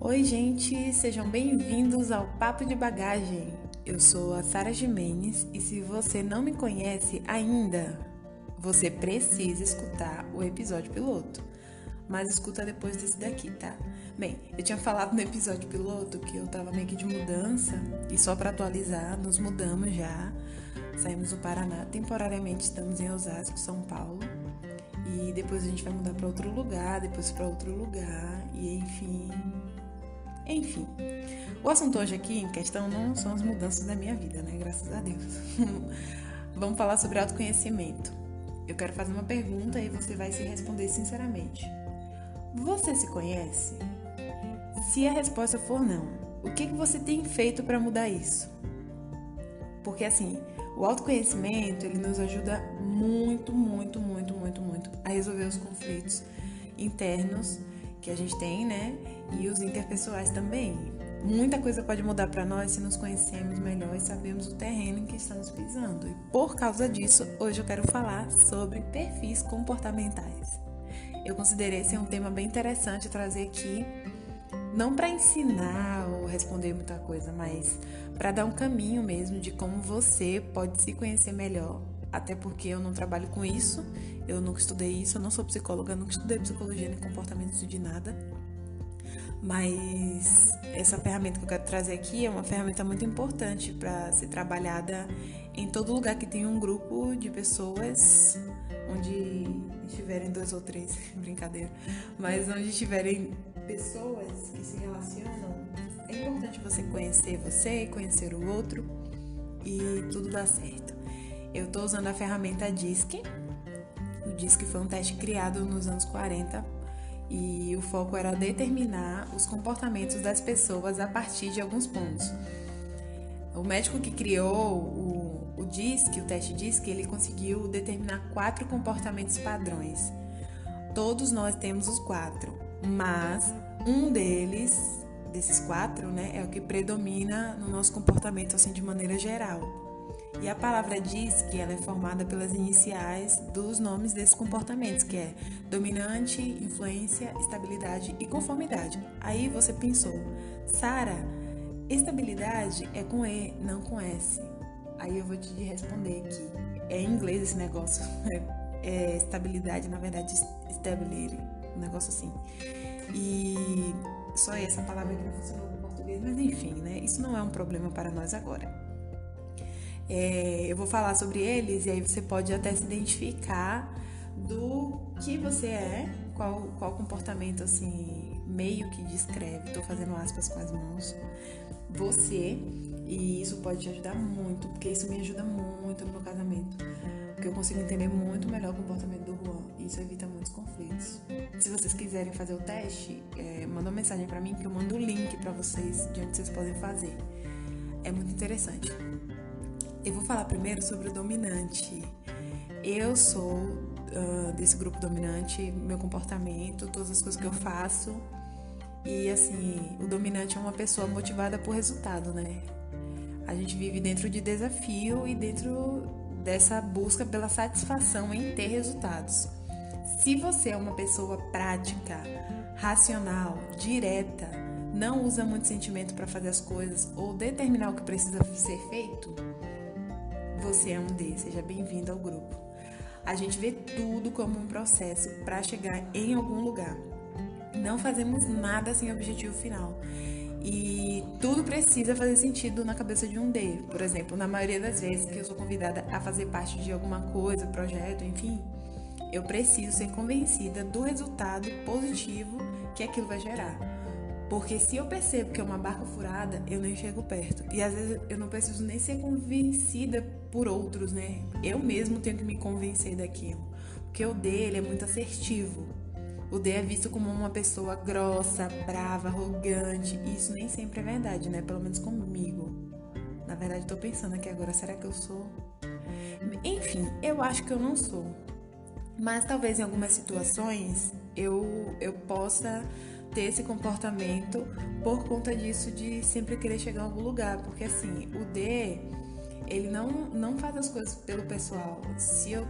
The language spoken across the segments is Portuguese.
Oi, gente, sejam bem-vindos ao Papo de Bagagem. Eu sou a Sara Gimenez e se você não me conhece ainda, você precisa escutar o episódio piloto. Mas escuta depois desse daqui, tá? Bem, eu tinha falado no episódio piloto que eu tava meio que de mudança e só pra atualizar, nos mudamos já. Saímos do Paraná, temporariamente estamos em Osasco, São Paulo. E depois a gente vai mudar pra outro lugar, depois pra outro lugar e enfim, o assunto hoje aqui em questão não são as mudanças da minha vida, né? Graças a Deus. Vamos falar sobre autoconhecimento. Eu quero fazer uma pergunta e você vai se responder sinceramente. Você se conhece? Se a resposta for não, o que você tem feito para mudar isso? Porque assim, o autoconhecimento, ele nos ajuda muito a resolver os conflitos internos que a gente tem, né? E os interpessoais também. Muita coisa pode mudar para nós se nos conhecemos melhor e sabemos o terreno em que estamos pisando. E por causa disso, hoje eu quero falar sobre perfis comportamentais. Eu considerei esse um tema bem interessante trazer aqui, não para ensinar ou responder muita coisa, mas para dar um caminho mesmo de como você pode se conhecer melhor. Até porque eu não trabalho com isso, eu nunca estudei isso, eu não sou psicóloga, nunca estudei psicologia nem comportamento de nada. Mas essa ferramenta que eu quero trazer aqui é uma ferramenta muito importante para ser trabalhada em todo lugar que tem um grupo de pessoas, onde estiverem 2 ou 3, brincadeira, mas onde estiverem pessoas que se relacionam, é importante você conhecer o outro e tudo dá certo. Eu estou usando a ferramenta DISC. O DISC foi um teste criado nos anos 40 e o foco era determinar os comportamentos das pessoas a partir de alguns pontos. O médico que criou o DISC, o teste DISC, ele conseguiu determinar 4 comportamentos padrões. Todos nós temos os 4, mas um desses 4, né, é o que predomina no nosso comportamento assim de maneira geral. E a palavra diz que ela é formada pelas iniciais dos nomes desses comportamentos, que é dominante, influência, estabilidade e conformidade. Aí você pensou, Sara, estabilidade é com E, não com S. Aí eu vou te responder aqui. É em inglês esse negócio. É estabilidade, na verdade, stability, um negócio assim. E só essa palavra que não funcionou no português, mas enfim, né? Isso não é um problema para nós agora. Eu vou falar sobre eles e aí você pode até se identificar do que você é, qual comportamento assim meio que descreve, tô fazendo aspas com as mãos, você, e isso pode te ajudar muito, porque isso me ajuda muito no meu casamento, porque eu consigo entender muito melhor o comportamento do Juan e isso evita muitos conflitos. Se vocês quiserem fazer o teste, manda uma mensagem pra mim que eu mando o link pra vocês de onde vocês podem fazer. É muito interessante. Eu vou falar primeiro sobre o dominante. Eu sou desse grupo dominante, meu comportamento, todas as coisas que eu faço. E assim, o dominante é uma pessoa motivada por resultado, né? A gente vive dentro de desafio e dentro dessa busca pela satisfação em ter resultados. Se você é uma pessoa prática, racional, direta, não usa muito sentimento para fazer as coisas ou determinar o que precisa ser feito, você é um D, seja bem-vindo ao grupo. A gente vê tudo como um processo para chegar em algum lugar. Não fazemos nada sem objetivo final. E tudo precisa fazer sentido na cabeça de um D. Por exemplo, na maioria das vezes que eu sou convidada a fazer parte de alguma coisa, projeto, enfim, eu preciso ser convencida do resultado positivo que aquilo vai gerar. Porque se eu percebo que é uma barca furada, eu nem chego perto. E às vezes eu não preciso nem ser convencida por outros, né? Eu mesmo tenho que me convencer daquilo. Porque o D, ele é muito assertivo. O D é visto como uma pessoa grossa, brava, arrogante. E isso nem sempre é verdade, né? Pelo menos comigo. Na verdade, tô pensando aqui agora, será que eu sou? Enfim, eu acho que eu não sou. Mas talvez em algumas situações eu possa ter esse comportamento por conta disso de sempre querer chegar a algum lugar. Porque assim, o D, ele não faz as coisas pelo pessoal. Se eu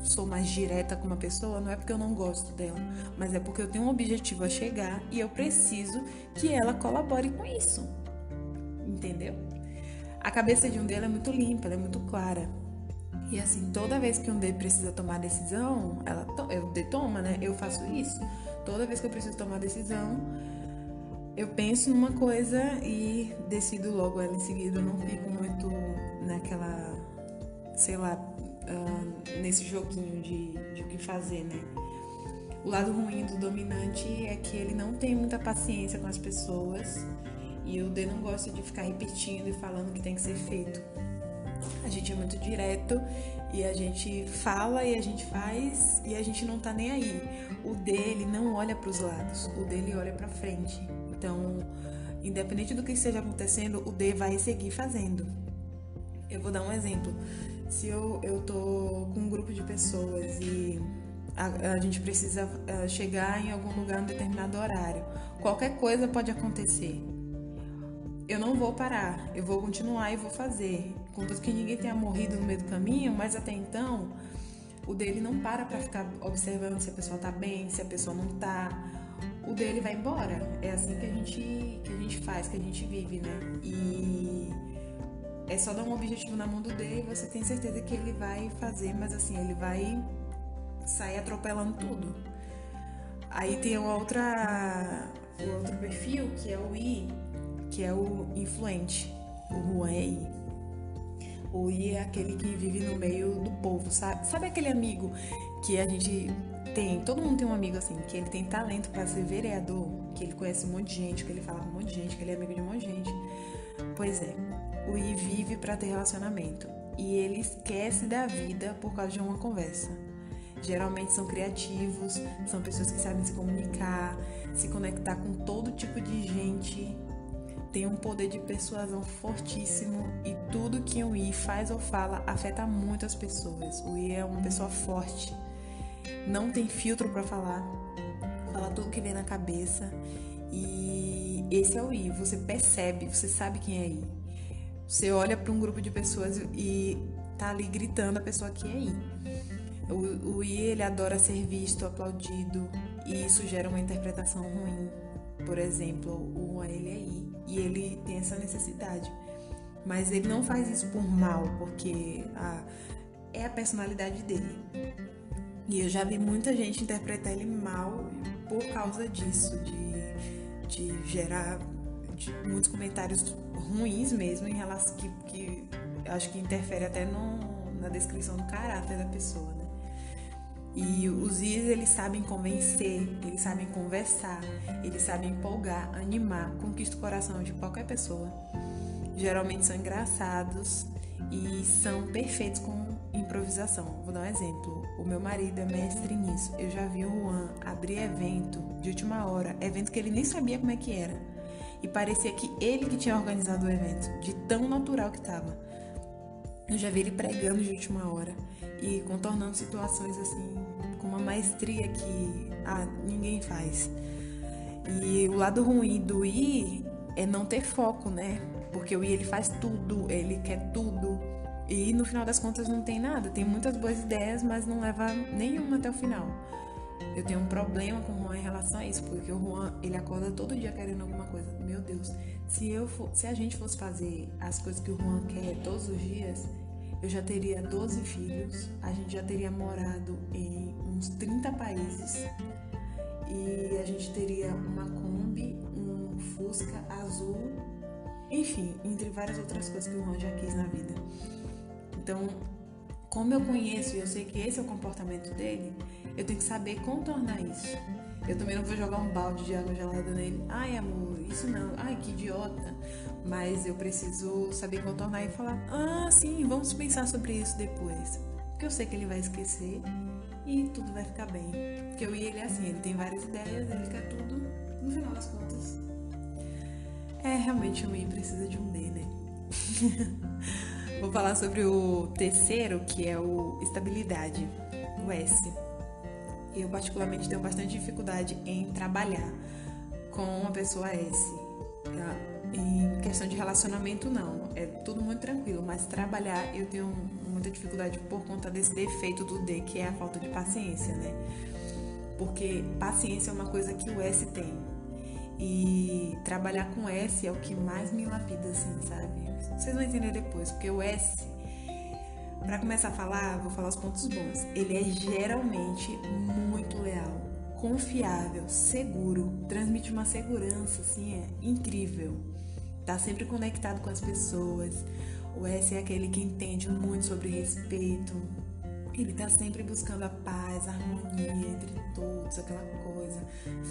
sou mais direta com uma pessoa, não é porque eu não gosto dela, mas é porque eu tenho um objetivo a chegar e eu preciso que ela colabore com isso. Entendeu? A cabeça de um D é muito limpa, ela é muito clara. E assim, toda vez que um D precisa tomar decisão, o D toma, né? Eu faço isso. Toda vez que eu preciso tomar decisão, eu penso numa coisa e decido logo ela em seguida. Eu não fico muito naquela, sei lá, nesse joguinho de o que fazer, né? O lado ruim do dominante é que ele não tem muita paciência com as pessoas e o D não gosta de ficar repetindo e falando o que tem que ser feito. A gente é muito direto e a gente fala e a gente faz e a gente não tá nem aí. O dele não olha para os lados, o dele olha para frente. Então, independente do que esteja acontecendo, o D vai seguir fazendo. Eu vou dar um exemplo. Se eu tô com um grupo de pessoas e a gente precisa chegar em algum lugar em um determinado horário, qualquer coisa pode acontecer. Eu não vou parar, eu vou continuar e vou fazer. Contanto que ninguém tenha morrido no meio do caminho, mas até então, o dele não para pra ficar observando se a pessoa tá bem, se a pessoa não tá. O dele vai embora. É assim que a gente faz, que a gente vive, né? E é só dar um objetivo na mão do D e você tem certeza que ele vai fazer, mas assim, ele vai sair atropelando tudo. Aí tem o outro perfil, que é o I, que é o influente, o Juan é I. O I é aquele que vive no meio do povo, sabe? Sabe aquele amigo que a gente tem, todo mundo tem um amigo assim, que ele tem talento para ser vereador, que ele conhece um monte de gente, que ele fala com um monte de gente, que ele é amigo de um monte de gente. Pois é, o I vive para ter relacionamento e ele esquece da vida por causa de uma conversa. Geralmente são criativos, são pessoas que sabem se comunicar, se conectar com todo tipo de gente. Tem um poder de persuasão fortíssimo e tudo que um I faz ou fala afeta muitas pessoas. O I é uma pessoa forte, não tem filtro para falar, fala tudo que vem na cabeça e esse é o I. Você percebe, você sabe quem é I. Você olha para um grupo de pessoas e tá ali gritando a pessoa que é I. O I, ele adora ser visto, aplaudido e isso gera uma interpretação ruim. Por exemplo, o Juan, ele é I e ele tem essa necessidade. Mas ele não faz isso por mal, porque é a personalidade dele. E eu já vi muita gente interpretar ele mal por causa disso, de gerar muitos comentários ruins mesmo, em relação que acho que interfere até na descrição do caráter da pessoa, né? E os Is, eles sabem convencer, eles sabem conversar, eles sabem empolgar, animar, conquista o coração de qualquer pessoa. Geralmente são engraçados e são perfeitos com improvisação. Vou dar um exemplo. O meu marido é mestre nisso. Eu já vi o Juan abrir evento de última hora, evento que ele nem sabia como é que era. E parecia que ele que tinha organizado o evento, de tão natural que estava. Eu já vi ele pregando de última hora e contornando situações assim, com uma maestria que ninguém faz. E o lado ruim do I é não ter foco, né? Porque o I, ele faz tudo, ele quer tudo. E no final das contas não tem nada. Tem muitas boas ideias, mas não leva nenhuma até o final. Eu tenho um problema com o Juan em relação a isso, porque o Juan, ele acorda todo dia querendo alguma coisa. Meu Deus, se a gente fosse fazer as coisas que o Juan quer todos os dias, eu já teria 12 filhos, a gente já teria morado em uns 30 países e a gente teria uma Kombi, um Fusca azul, enfim, entre várias outras coisas que o Juan já quis na vida. Então, como eu conheço e eu sei que esse é o comportamento dele, eu tenho que saber contornar isso. Eu também não vou jogar um balde de água gelada nele. Ai, amor, isso não. Ai, que idiota. Mas eu preciso saber contornar e falar, sim, vamos pensar sobre isso depois. Porque eu sei que ele vai esquecer e tudo vai ficar bem. Porque o I, ele é assim, ele tem várias ideias, ele quer tudo, no final das contas. Realmente o I precisa de um D, né? Vou falar sobre o terceiro, que é o estabilidade, o S. Eu particularmente tenho bastante dificuldade em trabalhar com uma pessoa S. Em questão de relacionamento, não. É tudo muito tranquilo, mas trabalhar eu tenho muita dificuldade por conta desse defeito do D, que é a falta de paciência, né? Porque paciência é uma coisa que o S tem. E trabalhar com S é o que mais me lapida, assim, sabe? Vocês vão entender depois, porque o S, pra começar a falar, vou falar os pontos bons. Ele é geralmente muito leal, confiável, seguro, transmite uma segurança, assim, é incrível. Tá sempre conectado com as pessoas. O S é aquele que entende muito sobre respeito. Ele tá sempre buscando a paz, a harmonia entre todos, aquela coisa.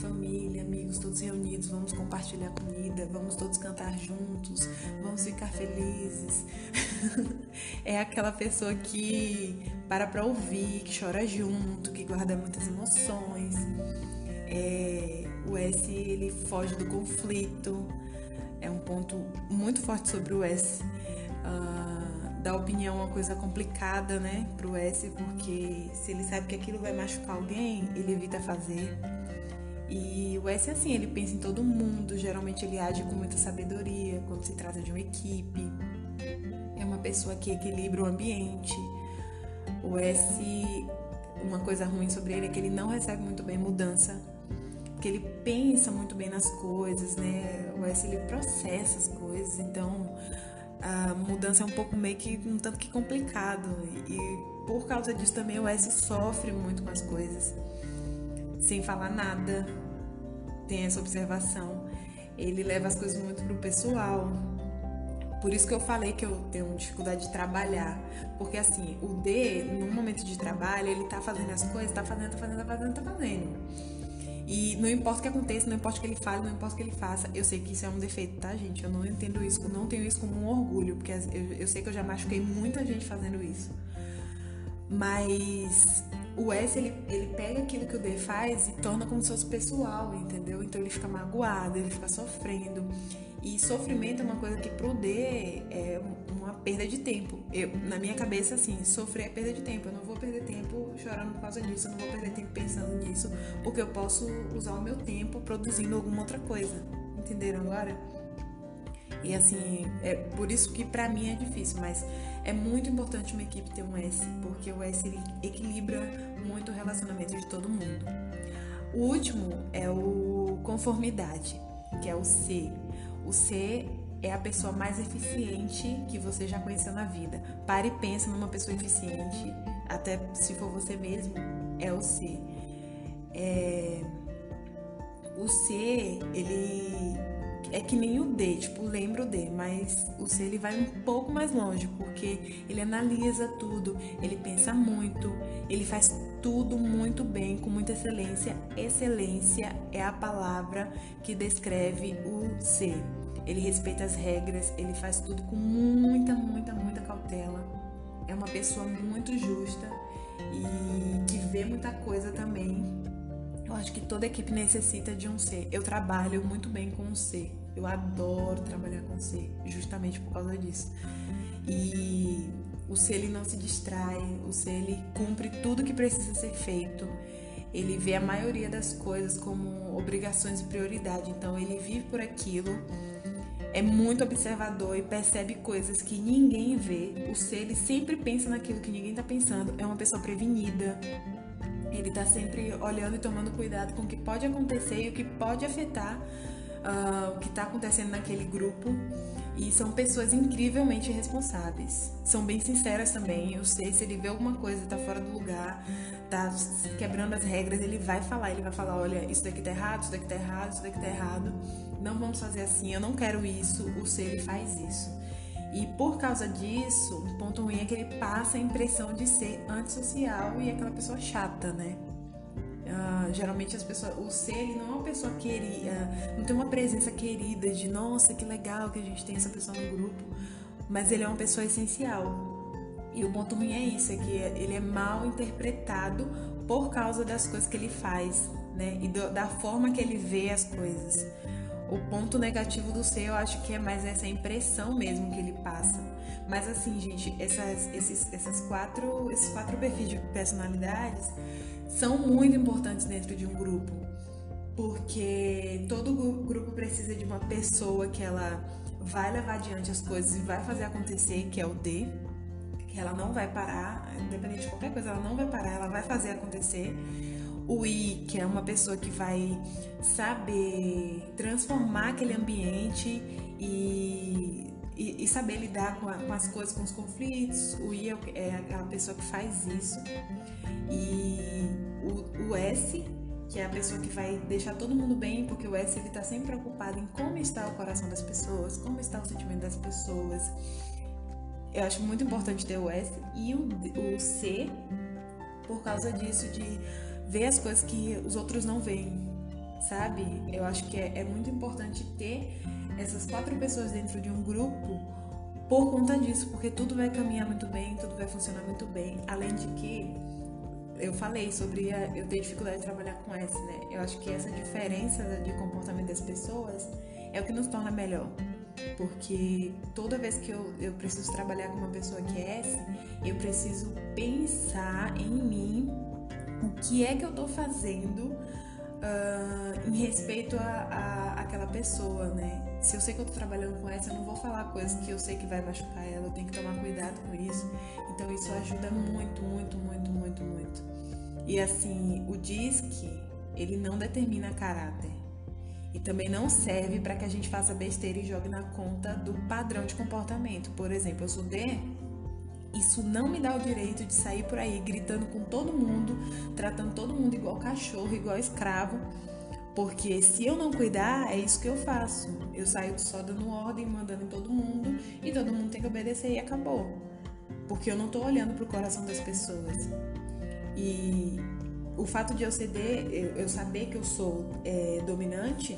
Família, amigos, todos reunidos, vamos compartilhar comida, vamos todos cantar juntos, vamos ficar felizes. É aquela pessoa que para pra ouvir, que chora junto, que guarda muitas emoções. O S, ele foge do conflito. É um ponto muito forte sobre o S. Dar opinião é uma coisa complicada, né, pro S, porque se ele sabe que aquilo vai machucar alguém, ele evita fazer. E o S é assim, ele pensa em todo mundo, geralmente ele age com muita sabedoria quando se trata de uma equipe. É uma pessoa que equilibra o ambiente. O S, uma coisa ruim sobre ele é que ele não recebe muito bem mudança, porque ele pensa muito bem nas coisas, né? O S, ele processa as coisas, então a mudança é um pouco meio que um tanto que complicado, e por causa disso também o S sofre muito com as coisas, sem falar nada. Tem essa observação, ele leva as coisas muito pro pessoal. Por isso que eu falei que eu tenho dificuldade de trabalhar, porque assim, o D, no momento de trabalho, ele tá fazendo as coisas, tá fazendo. E não importa o que aconteça, não importa o que ele fale, não importa o que ele faça. Eu sei que isso é um defeito, tá, gente? Eu não entendo isso, eu não tenho isso como um orgulho, porque eu sei que eu já machuquei muita gente fazendo isso. Mas o S, ele pega aquilo que o D faz e torna como se fosse pessoal, entendeu? Então ele fica magoado, ele fica sofrendo. E sofrimento é uma coisa que pro D é uma perda de tempo. Na minha cabeça, assim, sofrer é perda de tempo. Eu não vou perder tempo chorando por causa disso, eu não vou perder tempo pensando nisso, porque eu posso usar o meu tempo produzindo alguma outra coisa. Entenderam agora? E assim, é por isso que pra mim é difícil, mas é muito importante uma equipe ter um S, porque o S, ele equilibra muito o relacionamento de todo mundo. O último é o conformidade, que é o C. O C é a pessoa mais eficiente que você já conheceu na vida. Pare e pensa numa pessoa eficiente, até se for você mesmo, é o C. O C, ele é que nem o D, tipo, lembra o D, mas o C, ele vai um pouco mais longe, porque ele analisa tudo, ele pensa muito, ele faz tudo muito bem, com muita excelência. Excelência é a palavra que descreve o C. Ele respeita as regras, ele faz tudo com muita cautela. É uma pessoa muito justa e que vê muita coisa também. Eu acho que toda equipe necessita de um C. Eu trabalho muito bem com um C. Eu adoro trabalhar com C, justamente por causa disso. E o C, ele não se distrai, o C, ele cumpre tudo que precisa ser feito. Ele vê a maioria das coisas como obrigações e prioridade, então ele vive por aquilo. É muito observador e percebe coisas que ninguém vê. O C, ele sempre pensa naquilo que ninguém tá pensando. É uma pessoa prevenida. Ele tá sempre olhando e tomando cuidado com o que pode acontecer e o que pode afetar o que tá acontecendo naquele grupo. E são pessoas incrivelmente responsáveis. São bem sinceras também. Eu sei, se ele vê alguma coisa, tá fora do lugar, tá quebrando as regras, ele vai falar, olha, isso daqui tá errado, isso daqui tá errado, isso daqui tá errado. Não vamos fazer assim, eu não quero isso. O C, ele faz isso. E por causa disso, um ponto ruim é que ele passa a impressão de ser antissocial e aquela pessoa chata, né? Geralmente as pessoas, o C, ele não é uma pessoa querida, não tem uma presença querida de nossa, que legal que a gente tem essa pessoa no grupo, mas ele é uma pessoa essencial. E o ponto ruim é isso, é que ele é mal interpretado por causa das coisas que ele faz, né? E da forma que ele vê as coisas. O ponto negativo do C, eu acho que é mais essa impressão mesmo que ele passa. Mas assim, gente, esses quatro perfis de personalidades são muito importantes dentro de um grupo. porque todo grupo precisa de uma pessoa que ela vai levar adiante as coisas e vai fazer acontecer, que é o D, que ela não vai parar, independente de qualquer coisa, ela não vai parar, ela vai fazer acontecer. O I, que é uma pessoa que vai saber transformar aquele ambiente e saber lidar com as coisas, com os conflitos. O I é aquela pessoa que faz isso. E o S, que é a pessoa que vai deixar todo mundo bem, porque o S ele tá sempre preocupado em como está o coração das pessoas, como está o sentimento das pessoas. Eu acho muito importante ter o S. E o C, por causa disso, de ver as coisas que os outros não veem, sabe? Eu acho que é muito importante ter essas 4 pessoas dentro de um grupo por conta disso, porque tudo vai caminhar muito bem, tudo vai funcionar muito bem. Além de que eu falei sobre eu ter dificuldade de trabalhar com S, né? Eu acho que essa diferença de comportamento das pessoas é o que nos torna melhor. Porque toda vez que eu preciso trabalhar com uma pessoa que é S, eu preciso pensar em mim o que é que eu tô fazendo em respeito a aquela pessoa, né? Se eu sei que eu tô trabalhando com essa, eu não vou falar coisas que eu sei que vai machucar ela, eu tenho que tomar cuidado com isso. Então isso ajuda muito, muito, muito, muito, muito. E assim, o DISC, ele não determina caráter. E também não serve para que a gente faça besteira e jogue na conta do padrão de comportamento. Por exemplo, eu sou D, isso não me dá o direito de sair por aí gritando com todo mundo, tratando todo mundo igual cachorro, igual escravo, porque se eu não cuidar, é isso que eu faço. Eu saio só dando ordem, mandando em todo mundo, e todo mundo tem que obedecer e acabou. Porque eu não tô olhando pro coração das pessoas. E o fato de eu ser D, eu saber que eu sou dominante,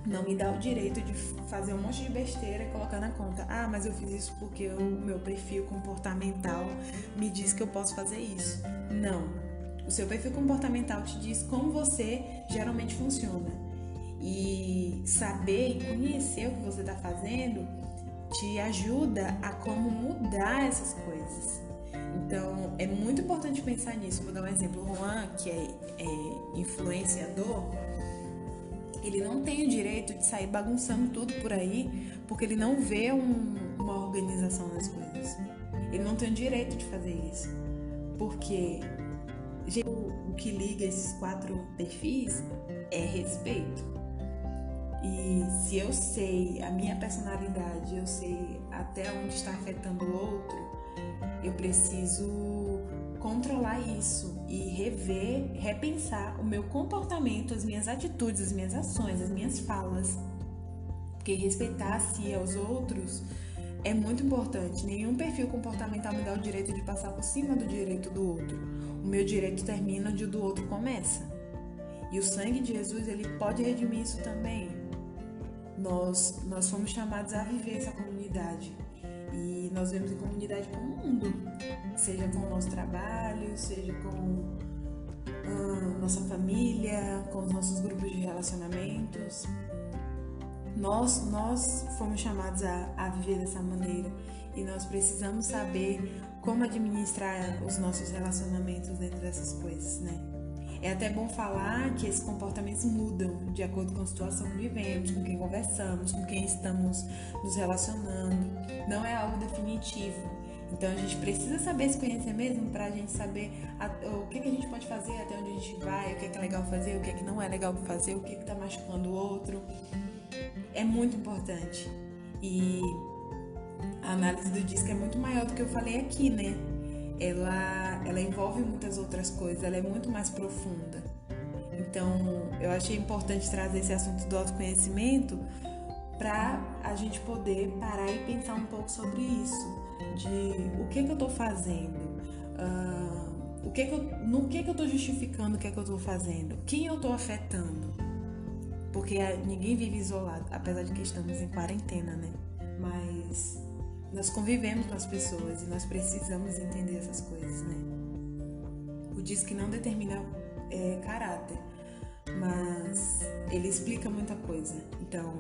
não me dá o direito de fazer um monte de besteira e colocar na conta. Ah, mas eu fiz isso porque o meu perfil comportamental me diz que eu posso fazer isso. Não. O seu perfil comportamental te diz como você geralmente funciona. E saber e conhecer o que você está fazendo te ajuda a como mudar essas coisas. Então, é muito importante pensar nisso. Vou dar um exemplo. O Juan, que é influenciador, ele não tem o direito de sair bagunçando tudo por aí, porque ele não vê uma organização nas coisas. Ele não tem o direito de fazer isso. Porque o que liga esses 4 perfis é respeito. E se eu sei a minha personalidade, eu sei até onde está afetando o outro, eu preciso controlar isso e repensar o meu comportamento, as minhas atitudes, as minhas ações, as minhas falas. Porque respeitar a si e aos outros é muito importante. Nenhum perfil comportamental me dá o direito de passar por cima do direito do outro. O meu direito termina onde o do outro começa. E o sangue de Jesus, ele pode redimir isso também. Nós fomos chamados a viver essa comunidade. E nós vemos em comunidade com o mundo, seja com o nosso trabalho, seja com nossa família, com os nossos grupos de relacionamentos. Nós fomos chamados a viver dessa maneira e nós precisamos saber como administrar os nossos relacionamentos dentro dessas coisas, né? É até bom falar que esses comportamentos mudam de acordo com a situação que vivemos, com quem conversamos, com quem estamos nos relacionando. Não é algo definitivo. Então a gente precisa saber se conhecer mesmo para a gente saber o que a gente pode fazer, até onde a gente vai, o que é legal fazer, o que não é legal fazer, o que está machucando o outro. É muito importante. E a análise do DISC é muito maior do que eu falei aqui, né? Ela envolve muitas outras coisas, ela é muito mais profunda. Então, eu achei importante trazer esse assunto do autoconhecimento para a gente poder parar e pensar um pouco sobre isso, de o que eu estou fazendo, no que eu estou justificando o que eu estou fazendo, quem eu estou afetando, porque ninguém vive isolado, apesar de que estamos em quarentena, né? Mas nós convivemos com as pessoas e nós precisamos entender essas coisas, né? O DISC não determina caráter, mas ele explica muita coisa. Então,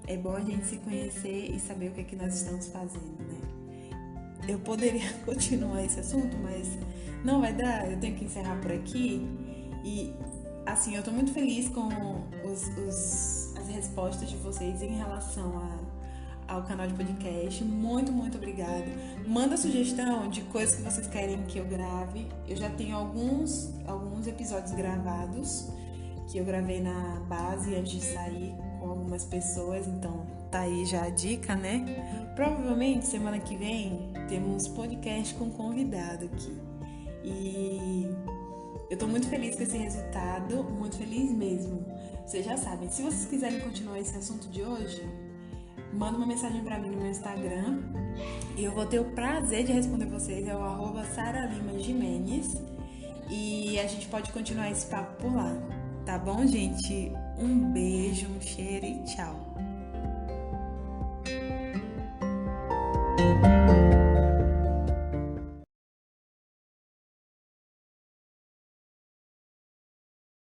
é bom a gente se conhecer e saber o que é que nós estamos fazendo, né? Eu poderia continuar esse assunto, mas não vai dar, eu tenho que encerrar por aqui. E assim, eu tô muito feliz com as respostas de vocês em relação ao canal de podcast. Muito, muito obrigada. Manda sugestão de coisas que vocês querem que eu grave. Eu já tenho alguns episódios gravados que eu gravei na base antes de sair com algumas pessoas, então tá aí já a dica, né? Provavelmente semana que vem temos podcast com convidado aqui. E eu tô muito feliz com esse resultado, muito feliz mesmo. Vocês já sabem, se vocês quiserem continuar esse assunto de hoje, manda uma mensagem pra mim no meu Instagram e eu vou ter o prazer de responder vocês. É o @saralimajimenez e a gente pode continuar esse papo por lá. Tá bom, gente? Um beijo, um cheiro e tchau!